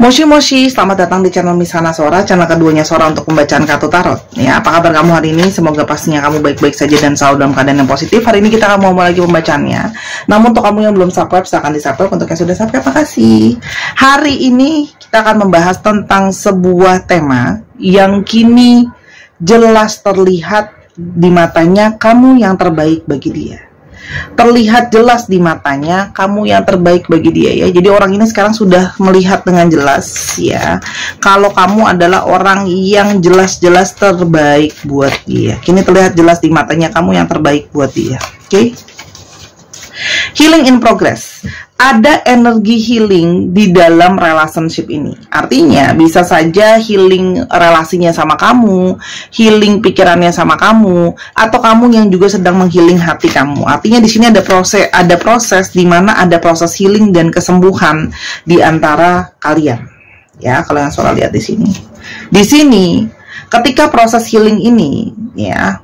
Moshi Moshi, selamat datang di channel Misana Sora, channel keduanya Sora untuk pembacaan kartu tarot. Ya, apa kabar kamu hari ini? Semoga pastinya kamu baik-baik saja dan selalu dalam keadaan yang positif. Hari ini kita akan mau lagi pembacaannya. Namun untuk kamu yang belum subscribe, silahkan di subscribe. Untuk yang sudah subscribe, makasih. Hari ini kita akan membahas tentang sebuah tema yang kini jelas terlihat di matanya kamu yang terbaik bagi dia. Terlihat jelas di matanya kamu yang terbaik bagi dia ya. Jadi orang ini sekarang sudah melihat dengan jelas ya, kalau kamu adalah orang yang jelas-jelas terbaik buat dia. Kini terlihat jelas di matanya kamu yang terbaik buat dia. Oke? Healing in progress. Ada energi healing di dalam relationship ini. Artinya bisa saja healing relasinya sama kamu, healing pikirannya sama kamu, atau kamu yang juga sedang menghealing hati kamu. Artinya di sini ada proses di mana ada proses healing dan kesembuhan di antara kalian. Ya, kalau yang Sora lihat di sini. Di sini ketika proses healing ini ya,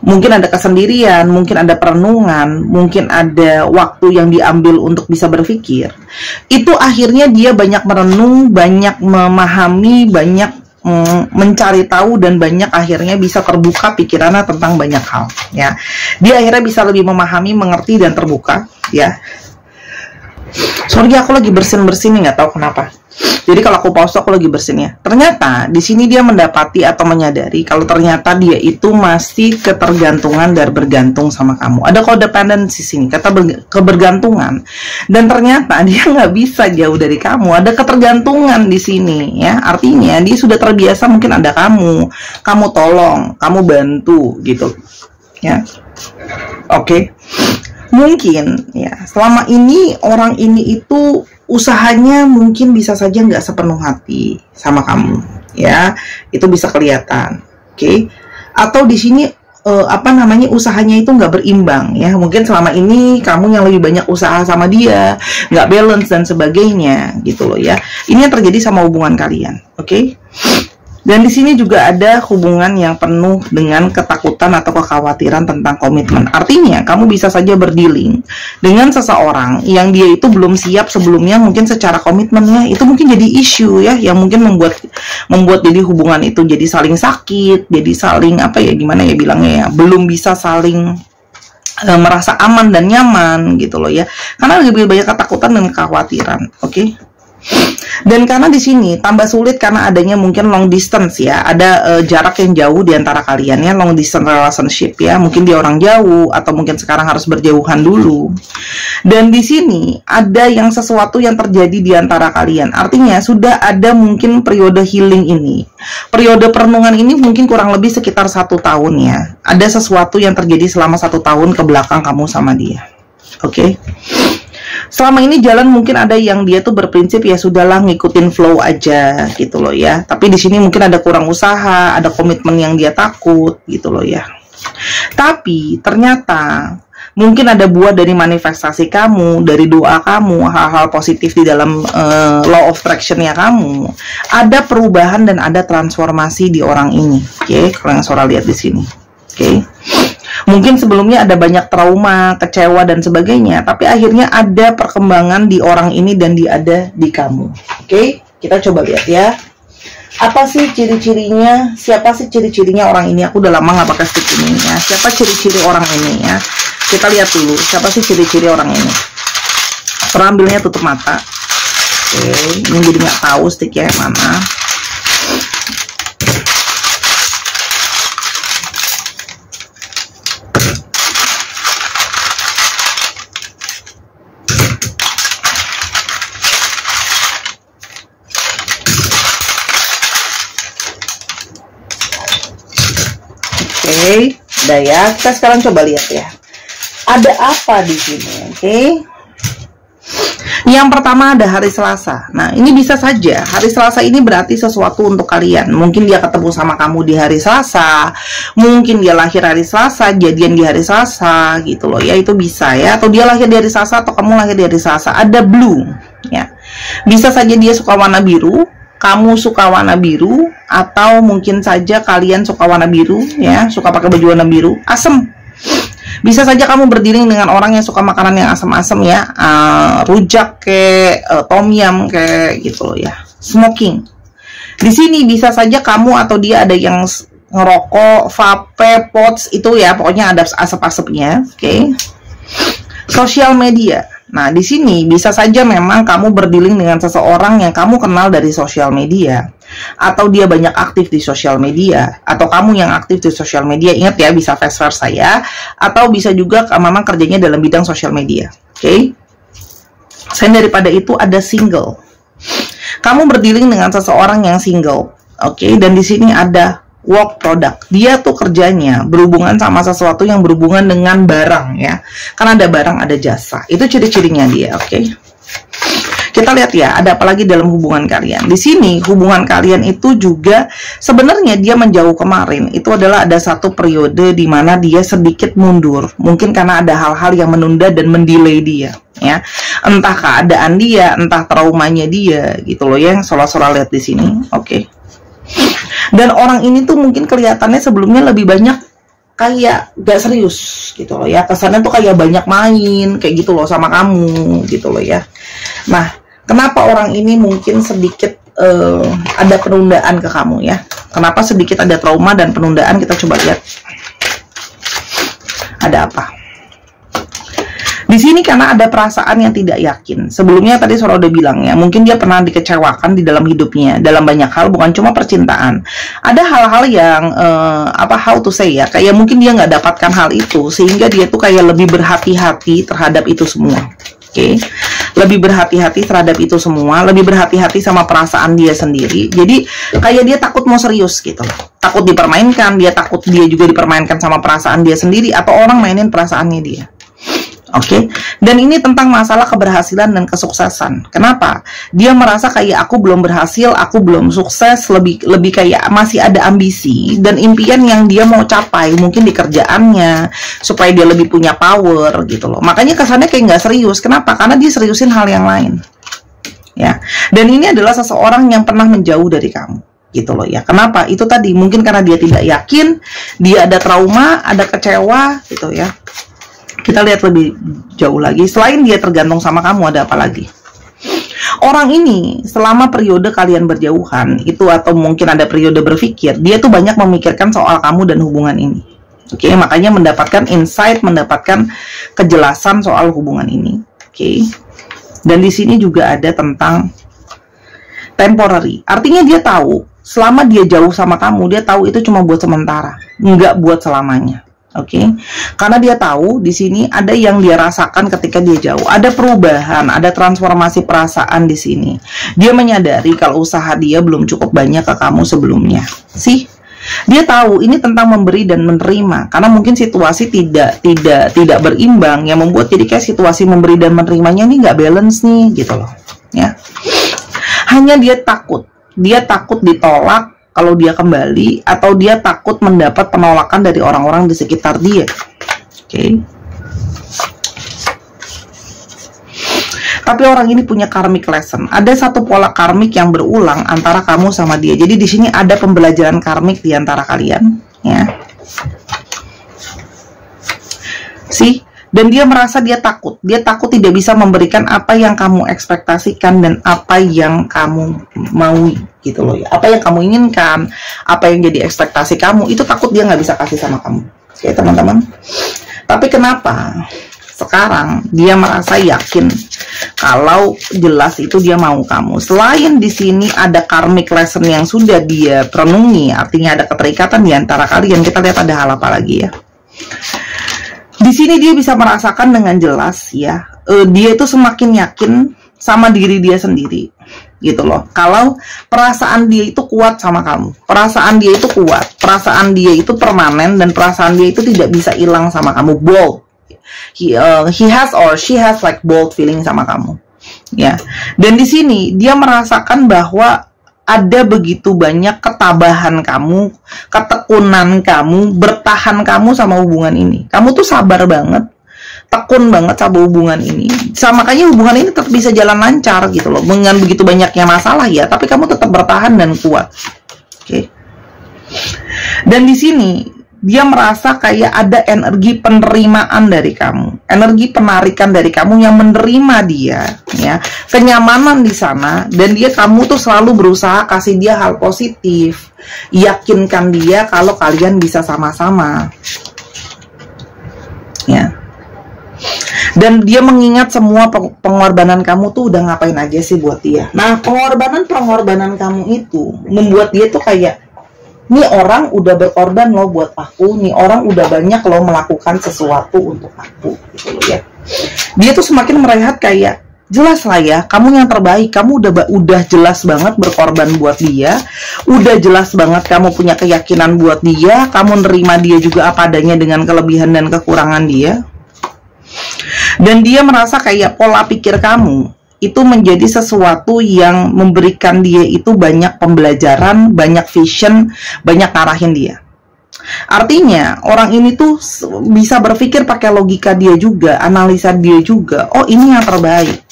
mungkin ada kesendirian, mungkin ada perenungan, mungkin ada waktu yang diambil untuk bisa berpikir. Itu akhirnya dia banyak merenung, banyak memahami, banyak mencari tahu, dan banyak akhirnya bisa terbuka pikirannya tentang banyak hal ya. Dia akhirnya bisa lebih memahami, mengerti, dan terbuka ya. Sorry, aku lagi bersin-bersin nih, nggak tahu kenapa. Jadi kalau aku pause aku lagi bersinnya. Ternyata di sini dia mendapati atau menyadari kalau ternyata dia itu masih ketergantungan dan bergantung sama kamu. Ada codependency sini, kata kebergantungan. Dan ternyata dia nggak bisa jauh dari kamu. Ada ketergantungan di sini ya. Artinya dia sudah terbiasa, mungkin ada kamu tolong, kamu bantu gitu. Ya. Oke. Mungkin ya selama ini orang ini itu usahanya mungkin bisa saja nggak sepenuh hati sama kamu ya, itu bisa kelihatan. Oke. Atau di sini usahanya itu nggak berimbang ya, mungkin selama ini kamu yang lebih banyak usaha sama dia, nggak balance dan sebagainya gitu loh ya. Ini yang terjadi sama hubungan kalian. Oke. Dan di sini juga ada hubungan yang penuh dengan ketakutan atau kekhawatiran tentang komitmen. Artinya, kamu bisa saja berdealing dengan seseorang yang dia itu belum siap sebelumnya, mungkin secara komitmennya itu mungkin jadi isu ya, yang mungkin membuat jadi hubungan itu jadi saling sakit, jadi saling gimana ya bilangnya ya, belum bisa saling merasa aman dan nyaman gitu loh ya. Karena lebih banyak ketakutan dan kekhawatiran. Oke. Dan karena di sini tambah sulit karena adanya mungkin long distance ya, ada jarak yang jauh di antara kalian ya, long distance relationship ya, mungkin dia orang jauh atau mungkin sekarang harus berjauhan dulu. Dan di sini ada yang sesuatu yang terjadi di antara kalian, artinya sudah ada mungkin periode healing ini, periode perenungan ini mungkin kurang lebih sekitar 1 tahun ya. Ada sesuatu yang terjadi selama 1 tahun ke belakang kamu sama dia. Oke. Selama ini jalan mungkin ada yang dia tuh berprinsip ya sudahlah ngikutin flow aja gitu loh ya. Tapi di sini mungkin ada kurang usaha, ada komitmen yang dia takut gitu loh ya. Tapi ternyata mungkin ada buah dari manifestasi kamu, dari doa kamu, hal-hal positif di dalam law of attraction-nya kamu. Ada perubahan dan ada transformasi di orang ini. Oke, kalau yang Sora lihat di sini. Oke. Mungkin sebelumnya ada banyak trauma, kecewa, dan sebagainya, tapi akhirnya ada perkembangan di orang ini dan dia ada di kamu. Oke, kita coba lihat ya. Apa sih ciri-cirinya? Siapa sih ciri-cirinya orang ini? Aku udah lama nggak pakai stick ini ya. Siapa ciri-ciri orang ini ya? Kita lihat dulu, siapa sih ciri-ciri orang ini? Perambilnya tutup mata. Oke, ini jadi nggak tahu sticknya yang mana. Oke, udah ya. Kita sekarang coba lihat ya. Ada apa di sini? Oke. Yang pertama ada hari Selasa. Nah, ini bisa saja hari Selasa ini berarti sesuatu untuk kalian. Mungkin dia ketemu sama kamu di hari Selasa, mungkin dia lahir hari Selasa, jadian di hari Selasa gitu loh ya. Itu bisa ya. Atau dia lahir di hari Selasa atau kamu lahir di hari Selasa. Ada blue ya. Bisa saja dia suka warna biru, kamu suka warna biru, atau mungkin saja kalian suka warna biru ya, suka pakai baju warna biru. Asem. Bisa saja kamu berdealing dengan orang yang suka makanan yang asam-asam ya, rujak tom yum kayak gitu loh ya. smoking. Di sini bisa saja kamu atau dia ada yang ngerokok, vape, pods itu ya, pokoknya ada asap-asapnya, oke. Sosial media. Nah, di sini bisa saja memang kamu berdealing dengan seseorang yang kamu kenal dari sosial media, atau dia banyak aktif di sosial media, atau kamu yang aktif di sosial media. Ingat ya, bisa vice versa ya, atau bisa juga memang kerjanya dalam bidang sosial media, oke. Selain daripada itu ada single. Kamu berdealing dengan seseorang yang single, oke, dan di sini ada work product. Dia tuh kerjanya berhubungan sama sesuatu yang berhubungan dengan barang ya. Karena ada barang, ada jasa. Itu ciri-cirinya dia, oke. Kita lihat ya, ada apa lagi dalam hubungan kalian. Di sini hubungan kalian itu juga sebenarnya dia menjauh kemarin. Itu adalah ada satu periode di mana dia sedikit mundur. Mungkin karena ada hal-hal yang menunda dan mendelay dia. Ya, entah keadaan dia, entah traumanya dia, gitu loh ya, yang Sora lihat di sini, oke. Dan orang ini tuh mungkin kelihatannya sebelumnya lebih banyak kayak gak serius, gitu loh ya, kesannya tuh kayak banyak main, kayak gitu loh sama kamu, gitu loh ya. Nah, kenapa orang ini mungkin sedikit ada penundaan ke kamu ya? Kenapa sedikit ada trauma dan penundaan? Kita coba lihat. Ada apa? Di sini karena ada perasaan yang tidak yakin. Sebelumnya tadi Sora udah bilang ya, mungkin dia pernah dikecewakan di dalam hidupnya, dalam banyak hal, bukan cuma percintaan. Ada hal-hal yang how to say ya, kayak mungkin dia nggak dapatkan hal itu, sehingga dia tuh kayak lebih berhati-hati terhadap itu semua. Oke, lebih berhati-hati terhadap itu semua, lebih berhati-hati sama perasaan dia sendiri. Jadi kayak dia takut mau serius gitu, takut dipermainkan, dia takut dia juga dipermainkan sama perasaan dia sendiri, atau orang mainin perasaannya dia. Oke, dan ini tentang masalah keberhasilan dan kesuksesan. Kenapa? Dia merasa kayak aku belum berhasil, aku belum sukses, lebih kayak masih ada ambisi dan impian yang dia mau capai, mungkin di kerjaannya, supaya dia lebih punya power gitu loh. Makanya kesannya kayak nggak serius. Kenapa? Karena dia seriusin hal yang lain. Ya, dan ini adalah seseorang yang pernah menjauh dari kamu. Gitu loh ya. Kenapa? Itu tadi mungkin karena dia tidak yakin, dia ada trauma, ada kecewa gitu ya. Kita lihat lebih jauh lagi. Selain dia tergantung sama kamu, ada apa lagi? Orang ini selama periode kalian berjauhan itu, atau mungkin ada periode berpikir, dia tuh banyak memikirkan soal kamu dan hubungan ini. Oke, makanya mendapatkan insight, mendapatkan kejelasan soal hubungan ini. Oke. Dan di sini juga ada tentang temporary. Artinya dia tahu selama dia jauh sama kamu, dia tahu itu cuma buat sementara, nggak buat selamanya. Oke, karena dia tahu di sini ada yang dia rasakan ketika dia jauh, ada perubahan, ada transformasi perasaan di sini. Dia menyadari kalau usaha dia belum cukup banyak ke kamu sebelumnya. Dia tahu ini tentang memberi dan menerima, karena mungkin situasi tidak berimbang yang membuat jadi kayak situasi memberi dan menerimanya ini nggak balance nih, gitu loh. Ya, hanya dia takut ditolak kalau dia kembali, atau dia takut mendapat penolakan dari orang-orang di sekitar dia. Oke. Tapi orang ini punya karmic lesson. Ada satu pola karmik yang berulang antara kamu sama dia. Jadi di sini ada pembelajaran karmik di antara kalian, ya. Dan dia merasa dia takut tidak bisa memberikan apa yang kamu ekspektasikan dan apa yang kamu mau, gitu loh ya. Apa yang kamu inginkan, apa yang jadi ekspektasi kamu, itu takut dia nggak bisa kasih sama kamu. Oke teman-teman. Tapi kenapa sekarang dia merasa yakin kalau jelas itu dia mau kamu? Selain di sini ada karmic lesson yang sudah dia renungi, artinya ada keterikatan di antara kalian. Kita lihat ada hal apa lagi ya. Di sini dia bisa merasakan dengan jelas ya, dia itu semakin yakin sama diri dia sendiri, gitu loh. Kalau perasaan dia itu kuat sama kamu, perasaan dia itu kuat, perasaan dia itu permanen, dan perasaan dia itu tidak bisa hilang sama kamu. Bold, he has or she has like bold feeling sama kamu, ya. Dan di sini dia merasakan bahwa ada begitu banyak ketabahan kamu, ketekunan kamu, bertahan kamu sama hubungan ini. Kamu tuh sabar banget, tekun banget sama hubungan ini. Makanya hubungan ini tetap bisa jalan lancar gitu loh. Dengan begitu banyaknya masalah ya, tapi kamu tetap bertahan dan kuat. Oke. Dan di sini dia merasa kayak ada energi penerimaan dari kamu, energi penarikan dari kamu yang menerima dia, ya, kenyamanan di sana, dan kamu tuh selalu berusaha kasih dia hal positif, yakinkan dia kalau kalian bisa sama-sama, ya. Dan dia mengingat semua pengorbanan kamu tuh udah ngapain aja sih buat dia. Nah, pengorbanan kamu itu membuat dia tuh kayak, nih orang udah berkorban loh buat aku, nih orang udah banyak loh melakukan sesuatu untuk aku, gitu loh ya. Dia tuh semakin melihat kayak, jelas lah ya, kamu yang terbaik, kamu udah jelas banget berkorban buat dia, udah jelas banget kamu punya keyakinan buat dia, kamu nerima dia juga apa adanya dengan kelebihan dan kekurangan dia. Dan dia merasa kayak pola pikir kamu itu menjadi sesuatu yang memberikan dia itu banyak pembelajaran, banyak vision, banyak ngarahin dia. Artinya orang ini tuh bisa berpikir pakai logika dia juga, analisa dia juga. Oh, ini yang terbaik.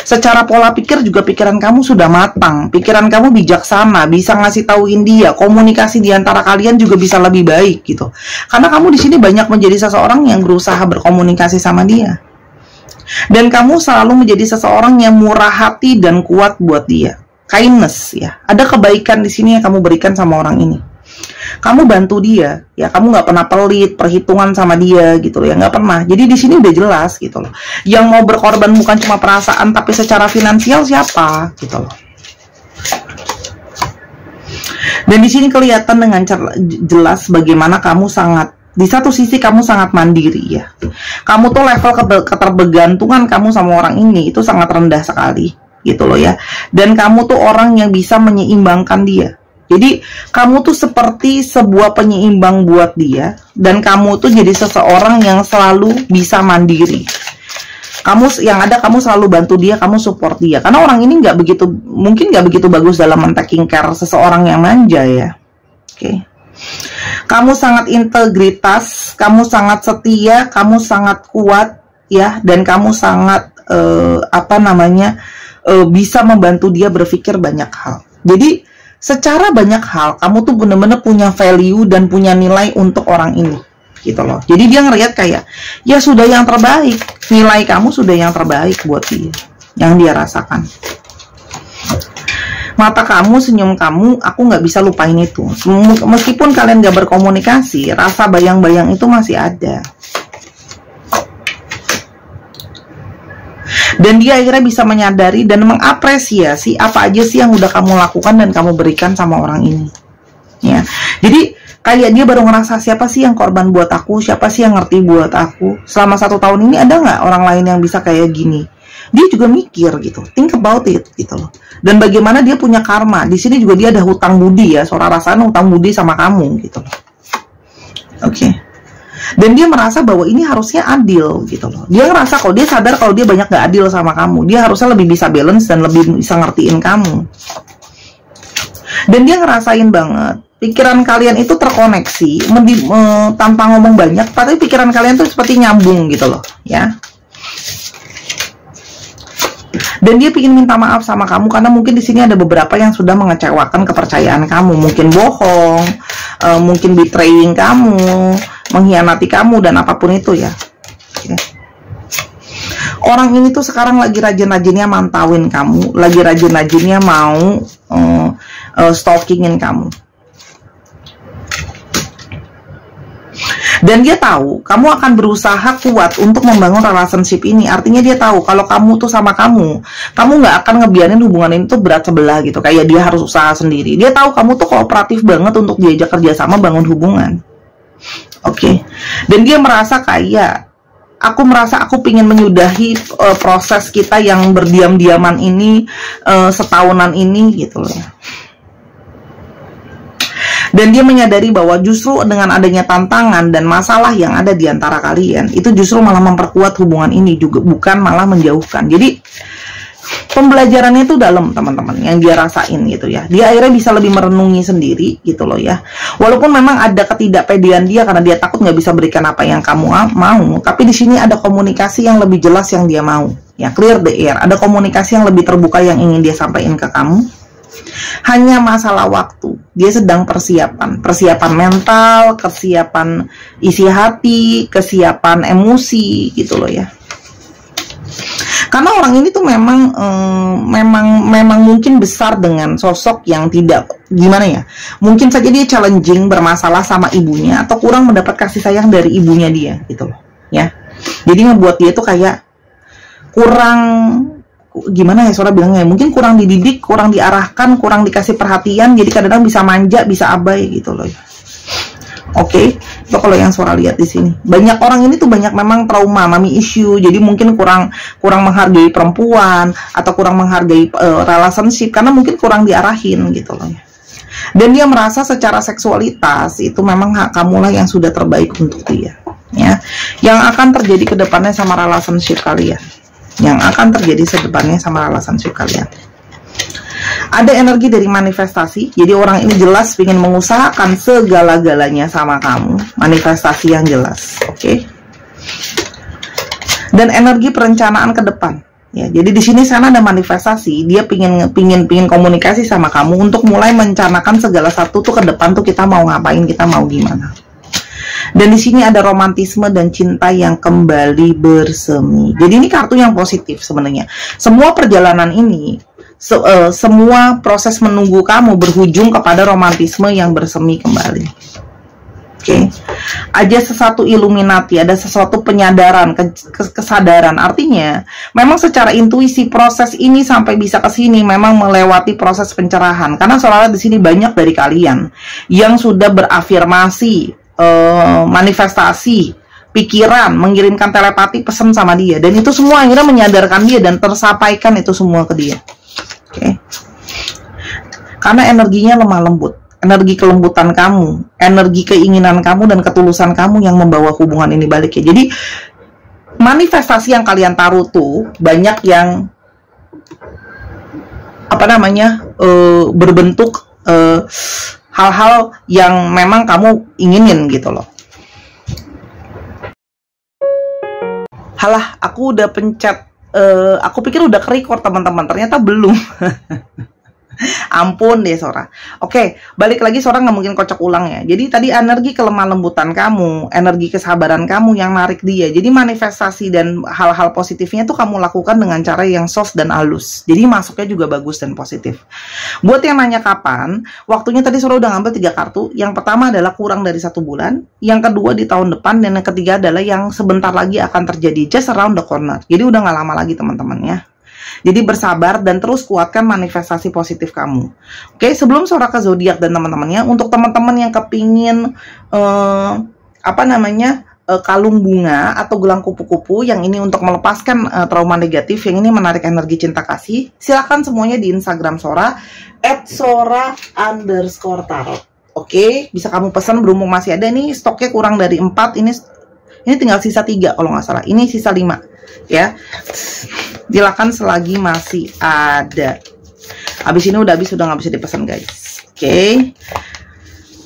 Secara pola pikir juga pikiran kamu sudah matang, pikiran kamu bijaksana, bisa ngasih tauin dia, komunikasi di antara kalian juga bisa lebih baik gitu. Karena kamu di sini banyak menjadi seseorang yang berusaha berkomunikasi sama dia. Dan kamu selalu menjadi seseorang yang murah hati dan kuat buat dia. Kindness, ya. Ada kebaikan di sini yang kamu berikan sama orang ini. Kamu bantu dia, ya. Kamu nggak pernah pelit, perhitungan sama dia, gitu loh, ya. Nggak pernah. Jadi di sini udah jelas, gitu loh. Yang mau berkorban bukan cuma perasaan, tapi secara finansial siapa, gitu loh. Dan di sini kelihatan dengan jelas bagaimana kamu sangat, di satu sisi kamu sangat mandiri, ya. Kamu tuh level ketergantungan kamu sama orang ini itu sangat rendah sekali, gitu loh ya. Dan kamu tuh orang yang bisa menyeimbangkan dia. Jadi kamu tuh seperti sebuah penyeimbang buat dia, dan kamu tuh jadi seseorang yang selalu bisa mandiri. Kamu selalu bantu dia, kamu support dia. Karena orang ini mungkin nggak begitu bagus dalam men-taking care seseorang yang manja, ya. Oke. Kamu sangat integritas, kamu sangat setia, kamu sangat kuat, ya, dan kamu sangat bisa membantu dia berpikir banyak hal. Jadi secara banyak hal kamu tuh bener-bener punya value dan punya nilai untuk orang ini, gitu loh. Jadi dia ngeliat kayak, ya sudah yang terbaik, nilai kamu sudah yang terbaik buat dia, yang dia rasakan. Mata kamu, senyum kamu, aku nggak bisa lupain itu. Meskipun kalian nggak berkomunikasi, rasa bayang-bayang itu masih ada. Dan dia akhirnya bisa menyadari dan mengapresiasi apa aja sih yang udah kamu lakukan dan kamu berikan sama orang ini. Ya, jadi kayak dia baru ngerasa, siapa sih yang korban buat aku, siapa sih yang ngerti buat aku. Selama 1 tahun ini ada nggak orang lain yang bisa kayak gini? Dia juga mikir gitu, think about it gitu loh. Dan bagaimana dia punya karma. Di sini juga dia ada hutang budi, ya, Sora rasanya hutang budi sama kamu gitu loh. Oke. Dan dia merasa bahwa ini harusnya adil gitu loh. Dia ngerasa kalau dia sadar kalau dia banyak gak adil sama kamu. Dia harusnya lebih bisa balance dan lebih bisa ngertiin kamu. Dan dia ngerasain banget pikiran kalian itu terkoneksi tanpa ngomong banyak, tapi pikiran kalian tuh seperti nyambung gitu loh, ya. Dan dia ingin minta maaf sama kamu karena mungkin di sini ada beberapa yang sudah mengecewakan kepercayaan kamu, mungkin bohong, mungkin betraying kamu, mengkhianati kamu dan apapun itu, ya. Oke. Orang ini tuh sekarang lagi rajin-rajinnya mantauin kamu, lagi rajin-rajinnya mau stalkingin kamu. Dan dia tahu kamu akan berusaha kuat untuk membangun relationship ini. Artinya dia tahu kalau kamu tuh sama kamu nggak akan ngebiarin hubungan ini tuh berat sebelah gitu, kayak dia harus usaha sendiri. Dia tahu kamu tuh kooperatif banget untuk diajak kerjasama bangun hubungan. Oke. Dan dia merasa kayak, aku pingin menyudahi proses kita yang berdiam-diaman ini, setahunan ini gitu loh. Dan dia menyadari bahwa justru dengan adanya tantangan dan masalah yang ada di antara kalian, itu justru malah memperkuat hubungan ini juga, bukan malah menjauhkan. Jadi pembelajarannya itu dalam, teman-teman, yang dia rasain gitu ya. Dia akhirnya bisa lebih merenungi sendiri gitu loh ya. Walaupun memang ada ketidakpedean dia karena dia takut nggak bisa berikan apa yang kamu mau, tapi di sini ada komunikasi yang lebih jelas yang dia mau. Ya, clear the air. Ada komunikasi yang lebih terbuka yang ingin dia sampaikan ke kamu. Hanya masalah waktu. Dia sedang persiapan mental, kesiapan isi hati, kesiapan emosi gitu loh ya. Karena orang ini tuh memang mungkin besar dengan sosok yang tidak gimana ya. Mungkin saja dia challenging, bermasalah sama ibunya, atau kurang mendapat kasih sayang dari ibunya dia gitu loh ya. Jadi ngebuat dia tuh kayak kurang, gimana ya Sora bilangnya, mungkin kurang dididik, kurang diarahkan, kurang dikasih perhatian, jadi kadang-kadang bisa manja, bisa abai gitu loh ya. Oke, itu kalau yang Sora lihat di sini. Banyak orang ini tuh banyak memang trauma, mami issue, jadi mungkin kurang menghargai perempuan atau kurang menghargai relationship karena mungkin kurang diarahin gitu loh ya. Dan dia merasa secara seksualitas itu memang kamulah yang sudah terbaik untuk dia ya. Yang akan terjadi ke depannya sama relationship kalian. Yang akan terjadi sedepannya sama relationship kalian. Ada energi dari manifestasi. Jadi orang ini jelas ingin mengusahakan segala-galanya sama kamu. Manifestasi yang jelas. Oke. Dan energi perencanaan ke depan. Ya, jadi di sini sana ada manifestasi. Dia pingin komunikasi sama kamu untuk mulai merencanakan segala satu tuh ke depan tuh kita mau ngapain, kita mau gimana. Dan di sini ada romantisme dan cinta yang kembali bersemi. Jadi ini kartu yang positif sebenarnya. Semua perjalanan ini, semua proses menunggu kamu berujung kepada romantisme yang bersemi kembali. Oke. Ada sesuatu Illuminati, ada sesuatu penyadaran, kesadaran. Artinya, memang secara intuisi proses ini sampai bisa ke sini memang melewati proses pencerahan. Karena soalnya di sini banyak dari kalian yang sudah berafirmasi, manifestasi, pikiran, mengirimkan telepati pesan sama dia, dan itu semua akhirnya menyadarkan dia dan tersampaikan itu semua ke dia. Oke. Karena energinya lemah lembut, energi kelembutan kamu, energi keinginan kamu dan ketulusan kamu yang membawa hubungan ini balik ya. Jadi manifestasi yang kalian taruh tuh banyak yang berbentuk hal-hal yang memang kamu inginin gitu loh. Halah, aku udah pencet, aku pikir udah ke-record teman-teman, ternyata belum. Ampun deh Sora. Oke, balik lagi, Sora nggak mungkin kocok ulang ya. Jadi tadi energi kelemah lembutan kamu, energi kesabaran kamu yang narik dia. Jadi manifestasi dan hal-hal positifnya tuh kamu lakukan dengan cara yang soft dan halus. Jadi masuknya juga bagus dan positif. Buat yang nanya kapan, waktunya tadi Sora udah ngambil 3 kartu. Yang pertama adalah kurang dari 1 bulan, yang kedua di tahun depan, dan yang ketiga adalah yang sebentar lagi akan terjadi, just around the corner. Jadi udah nggak lama lagi teman-teman ya. Jadi bersabar dan terus kuatkan manifestasi positif kamu. Oke, sebelum Sora ke zodiak dan teman-temannya, untuk teman-teman yang kepingin kalung bunga atau gelang kupu-kupu, yang ini untuk melepaskan trauma negatif, yang ini menarik energi cinta kasih, silakan semuanya di Instagram Sora @sora_tarot. Oke, bisa kamu pesan, berhubung masih ada nih, stoknya kurang dari 4, ini tinggal sisa 3 kalau nggak salah, ini sisa 5 ya. Silakan selagi masih ada. Habis ini udah habis, udah nggak bisa dipesan guys. Oke.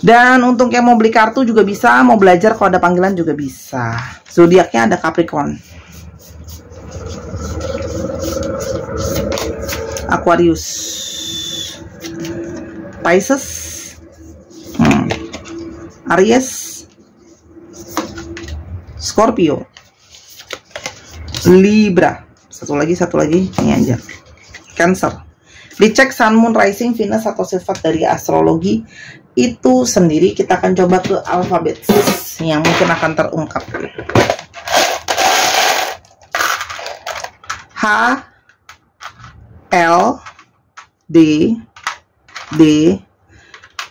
Dan untuk yang mau beli kartu juga bisa, mau belajar kalau ada panggilan juga bisa. Zodiaknya ada Capricorn, Aquarius, Pisces, Aries, Scorpio, Libra, satu lagi ini aja, Cancer. Dicek Sun, Moon, Rising, Venus atau sifat dari astrologi itu sendiri. Kita akan coba ke alfabet yang mungkin akan terungkap. H, L, D,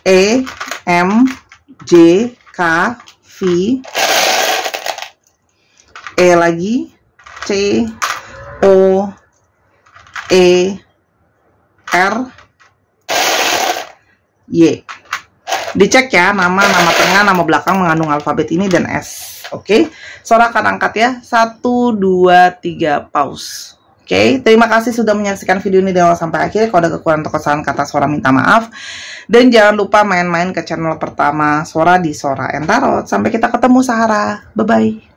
E, M, J, K, V, E lagi, C, O, E, R, Y. Dicek ya, nama tengah, nama belakang mengandung alfabet ini dan S. Oke, Sora akan angkat ya. 1, 2, 3, pause. Oke, terima kasih sudah menyaksikan video ini dari awal sampai akhir. Kalau ada kekurangan atau kesalahan kata Sora minta maaf. Dan jangan lupa main-main ke channel pertama Sora di Sora and Tarot. Sampai kita ketemu Sahara. Bye-bye.